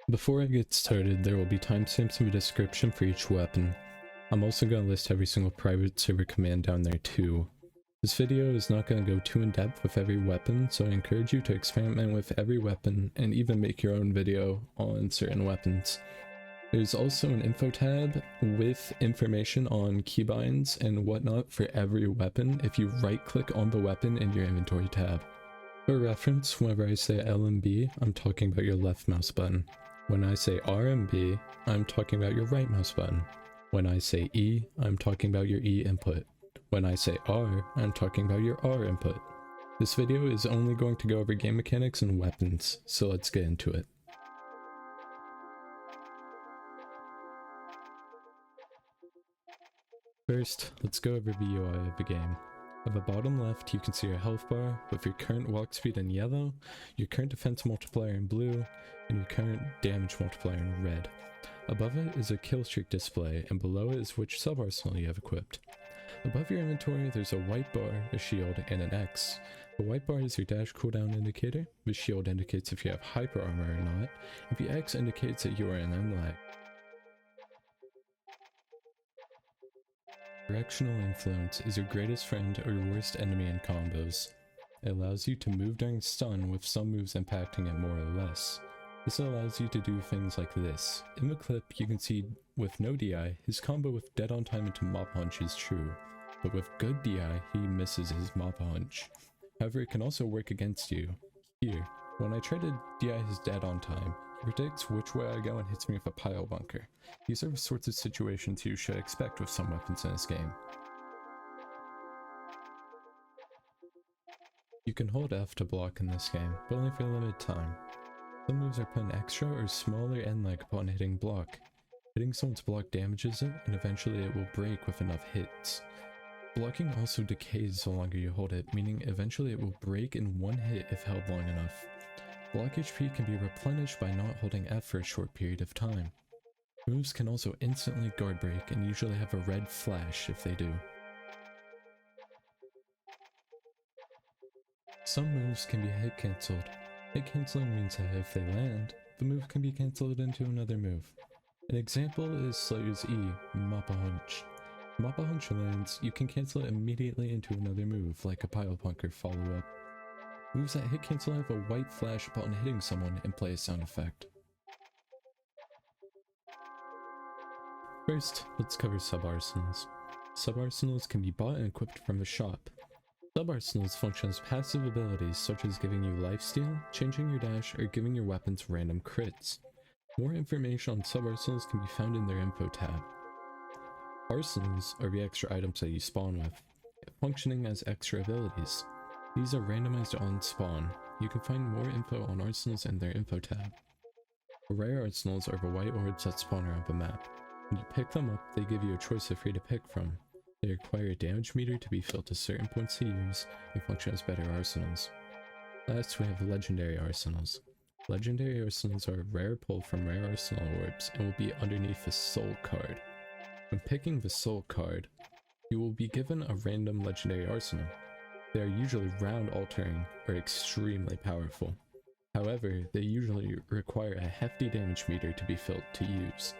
Before I get started, there will be timestamps in the description for each weapon. I'm also going to list every single private server command down there too. This video is not going to go too in depth with every weapon, so I encourage you to experiment with every weapon and even make your own video on certain weapons. There's also an info tab with information on keybinds and whatnot for every weapon if you right click on the weapon in your inventory tab. For reference, whenever I say L and B, I'm talking about your left mouse button. When I say R and B, I'm talking about your right mouse button. When I say E, I'm talking about your E input. When I say R, I'm talking about your R input. This video is only going to go over game mechanics and weapons, so let's get into it. First, let's go over the UI of the game. At the bottom left, you can see your health bar with your current walk speed in yellow, your current defense multiplier in blue, and your current damage multiplier in red. Above it is a kill streak display, and below it is which sub-arsenal you have equipped. Above your inventory, there's a white bar, a shield, and an X. The white bar is your dash cooldown indicator, the shield indicates if you have hyper armor or not, and the X indicates that you are in lag. Directional influence is your greatest friend or your worst enemy in combos. It allows you to move during stun with some moves impacting it more or less. This allows you to do things like this. In the clip you can see with no DI, his combo with dead on time into mop hunch is true, but with good DI he misses his mop hunch. However, it can also work against you. Here, when I try to DI his dead on time, he predicts which way I go and hits me with a pile bunker. These are the sorts of situations you should expect with some weapons in this game. You can hold F to block in this game, but only for a limited time. Some moves are put in extra or smaller end lag upon hitting block. Hitting someone's block damages it, and eventually it will break with enough hits. Blocking also decays the longer you hold it, meaning eventually it will break in one hit if held long enough. Block HP can be replenished by not holding F for a short period of time. Moves can also instantly guard break and usually have a red flash if they do. Some moves can be hit cancelled. Hit cancelling means that if they land, the move can be cancelled into another move. An example is Slayer's E, Mappa Hunch. If Mappa Hunch lands, you can cancel it immediately into another move, like a pile bunker follow-up. Moves that hit cancel have a white flash upon hitting someone and play a sound effect. First, let's cover SubArsenals. SubArsenals can be bought and equipped from the shop. SubArsenals function as passive abilities such as giving you lifesteal, changing your dash, or giving your weapons random crits. More information on SubArsenals can be found in their info tab. Arsenals are the extra items that you spawn with, functioning as extra abilities. These are randomized on spawn. You can find more info on arsenals in their info tab. RareArsenals are the white orbs that spawn around the map. When you pick them up, they give you a choice of three to pick from. They require a damage meter to be filled to certain points to use, and function as better arsenals. Last, we have LegendaryArsenals. LegendaryArsenals are a rare pull from RareArsenal orbs and will be underneath the soul card. When picking the soul card, you will be given a random legendary arsenal. They are usually round altering or extremely powerful. However, they usually require a hefty damage meter to be filled to use.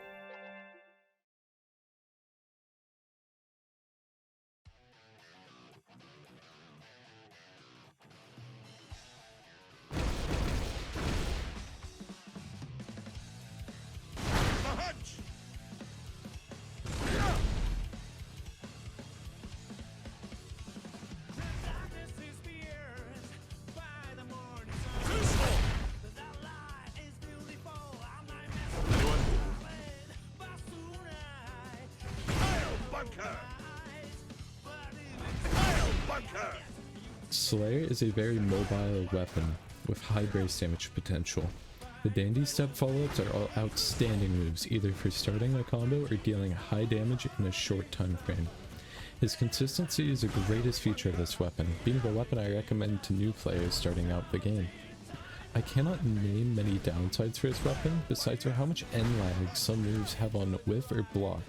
Slayer is a very mobile weapon with high burst damage potential. The Dandy Step follow-ups are all outstanding moves, either for starting a combo or dealing high damage in a short time frame. His consistency is the greatest feature of this weapon, being the weapon I recommend to new players starting out the game. I cannot name many downsides for this weapon, besides for how much end lag some moves have on whiff or block.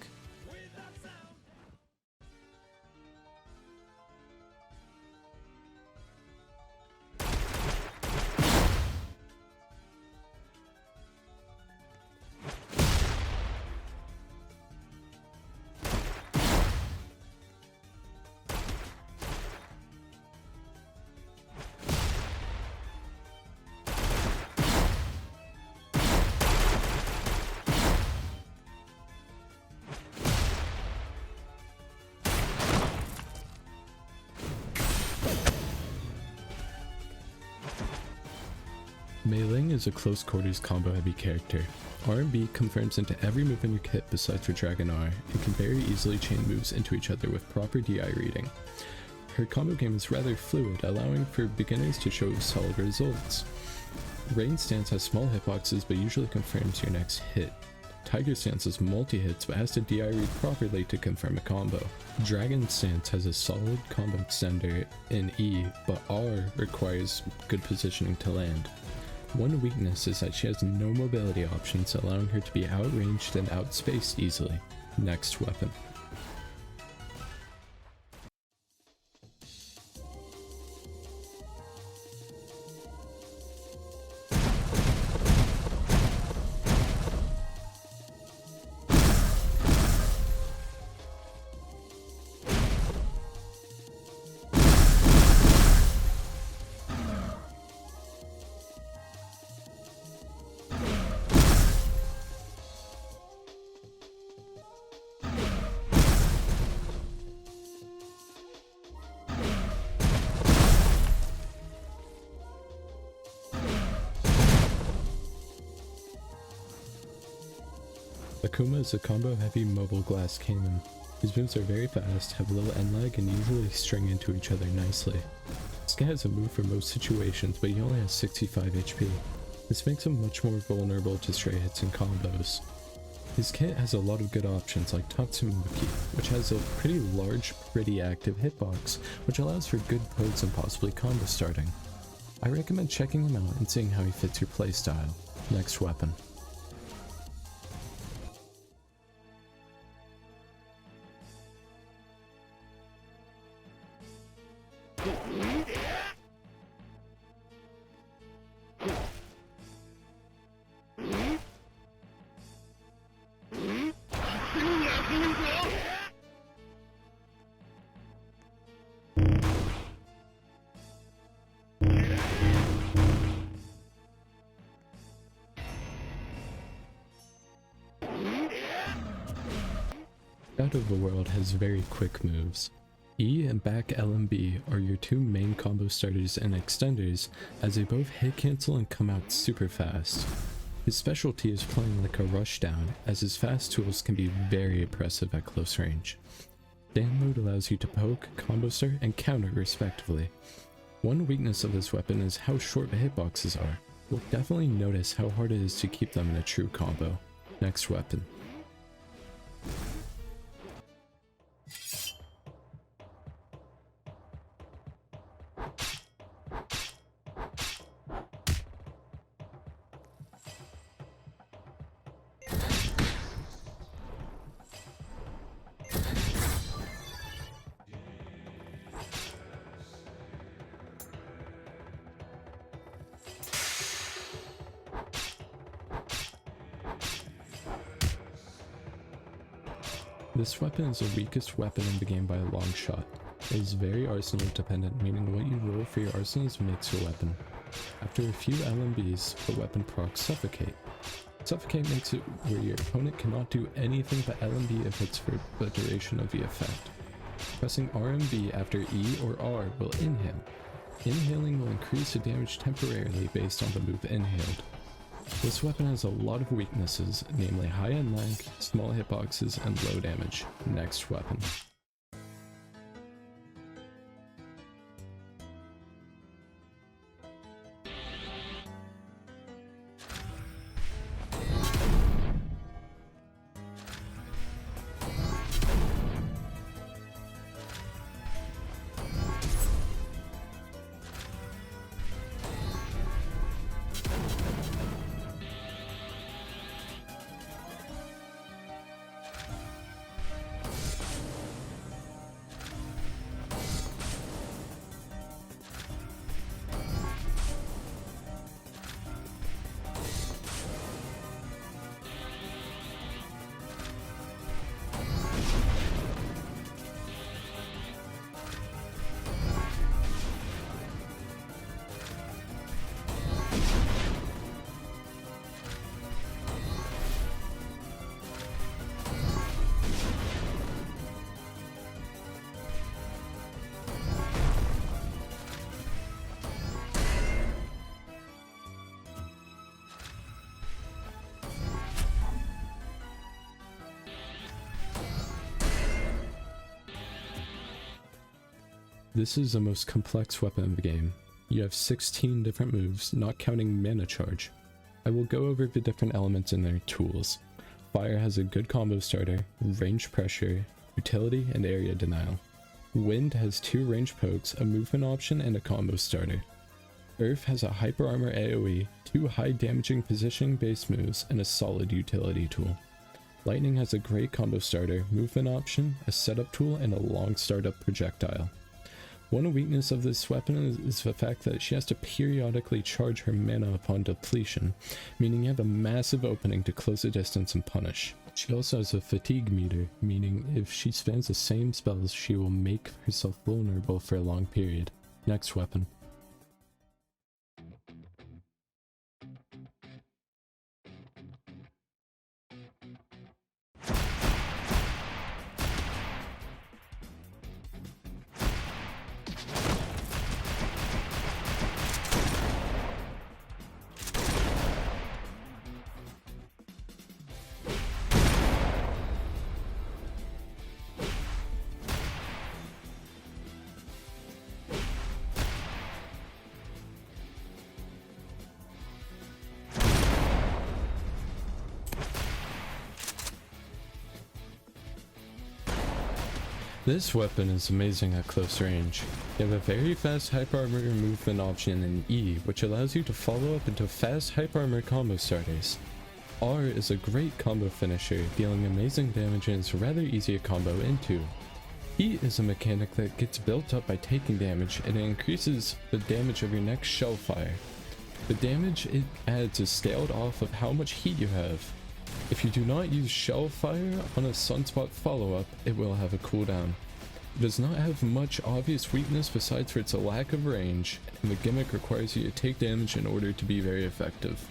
MEILING is a close quarters combo heavy character. R and B confirms into every move in your kit besides for Dragon R, and can very easily chain moves into each other with proper DI reading. Her combo game is rather fluid, allowing for beginners to show solid results. Rain Stance has small hitboxes but usually confirms your next hit. Tiger Stance has multi-hits but has to DI read properly to confirm a combo. Dragon Stance has a solid combo extender in E, but R requires good positioning to land. One weakness is that she has no mobility options, allowing her to be outranged and outspaced easily. Next weapon. AKUMA is a combo-heavy mobile glass cannon. His moves are very fast, have little end lag, and usually string into each other nicely. This guy has a move for most situations, but he only has 65 HP. This makes him much more vulnerable to stray hits and combos. His kit has a lot of good options like Tatsumoki, which has a pretty large, pretty active hitbox, which allows for good pulls and possibly combo starting. I recommend checking him out and seeing how he fits your playstyle. Next weapon. Out of the World has very quick moves. E and back LMB are your two main combo starters and extenders, as they both hit cancel and come out super fast. His specialty is playing like a rushdown, as his fast tools can be very oppressive at close range. Stand mode allows you to poke, combo start, and counter respectively. One weakness of this weapon is how short the hitboxes are. You'll definitely notice how hard it is to keep them in a true combo. Next weapon. This weapon is the weakest weapon in the game by a long shot. It is very arsenal dependent, meaning what you roll for your arsenals makes your weapon. After a few LMBs, the weapon procs Suffocate. Suffocate makes it where your opponent cannot do anything but LMB if it's for the duration of the effect. Pressing RMB after E or R will inhale. Inhaling will increase the damage temporarily based on the move inhaled. This weapon has a lot of weaknesses, namely high end lag, small hitboxes, and low damage. Next weapon. This is the most complex weapon of the game. You have 16 different moves, not counting mana charge. I will go over the different elements in their tools. Fire has a good combo starter, range pressure, utility, and area denial. Wind has 2 range pokes, a movement option, and a combo starter. Earth has a hyper armor AoE, 2 high damaging positioning based moves, and a solid utility tool. Lightning has a great combo starter, movement option, a setup tool, and a long startup projectile. One weakness of this weapon is the fact that she has to periodically charge her mana upon depletion, meaning you have a massive opening to close the distance and punish. She also has a fatigue meter, meaning if she spams the same spells, she will make herself vulnerable for a long period. Next weapon. This weapon is amazing at close range. You have a very fast hyper armor movement option in E, which allows you to follow up into fast hyper armor combo starters. R is a great combo finisher, dealing amazing damage and is rather easy to combo into. Heat is a mechanic that gets built up by taking damage and it increases the damage of your next shell fire. The damage it adds is scaled off of how much heat you have. If you do not use shell fire on a sunspot follow-up, it will have a cooldown. It does not have much obvious weakness besides for its lack of range, and the gimmick requires you to take damage in order to be very effective.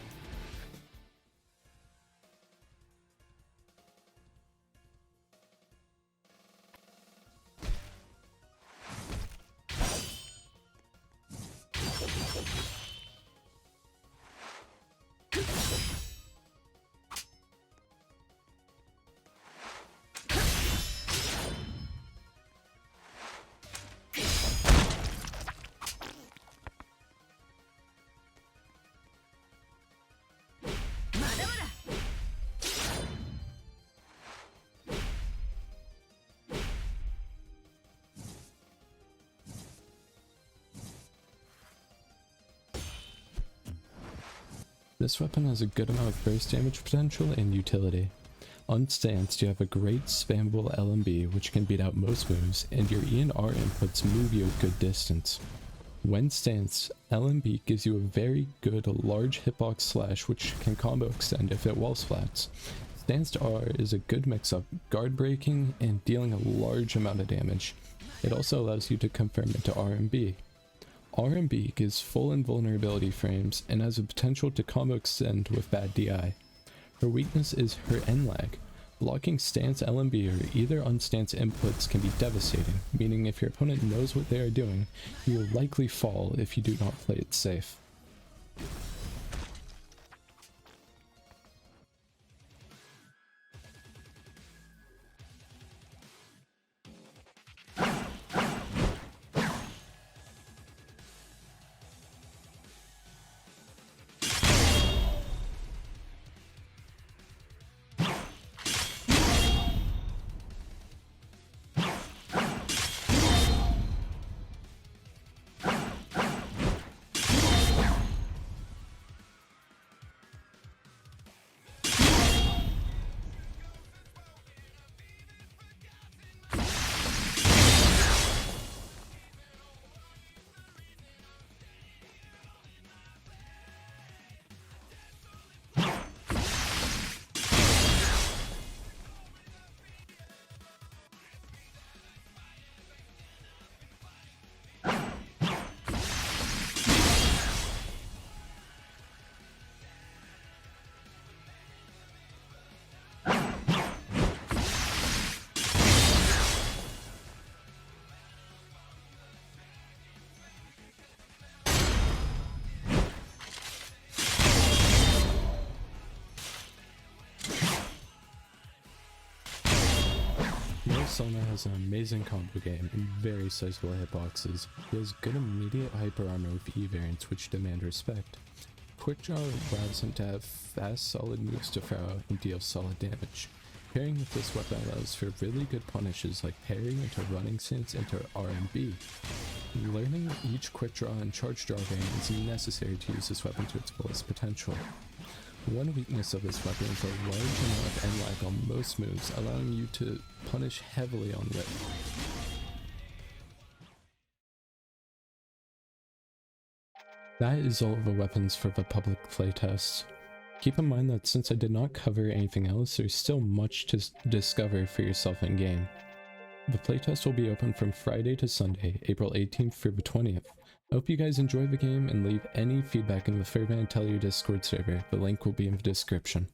This weapon has a good amount of burst damage potential and utility. Unstanced, you have a great spammable LMB which can beat out most moves, and your E and R inputs move you a good distance. When stanced, LMB gives you a very good large hitbox slash which can combo extend if it wall splats. Stanced R is a good mix up, guard breaking and dealing a large amount of damage. It also allows you to confirm into RMB. RMB gives full invulnerability frames and has the potential to combo extend with bad DI. Her weakness is her N lag. Blocking stance LMB or either unstance inputs can be devastating, meaning if your opponent knows what they are doing, you will likely fall if you do not play it safe. RareArsenal has an amazing combo game and very sizable hitboxes. He has good immediate hyper armor with E variants which demand respect. Quick draw allows him to have fast solid moves to throw out and deal solid damage. Pairing with this weapon allows for really good punishes like parry into running stance into R&B. Learning each quick draw and charge draw variant is necessary to use this weapon to its fullest potential. One weakness of this weapon is a large amount of end lag on most moves, allowing you to punish heavily on whip. That is all of the weapons for the public playtest. Keep in mind that since I did not cover anything else, there's still much to discover for yourself in game. The playtest will be open from Friday to Sunday, April 18th through the 20th. I hope you guys enjoy the game and leave any feedback in the Fairbairn Tell You Discord server. The link will be in the description.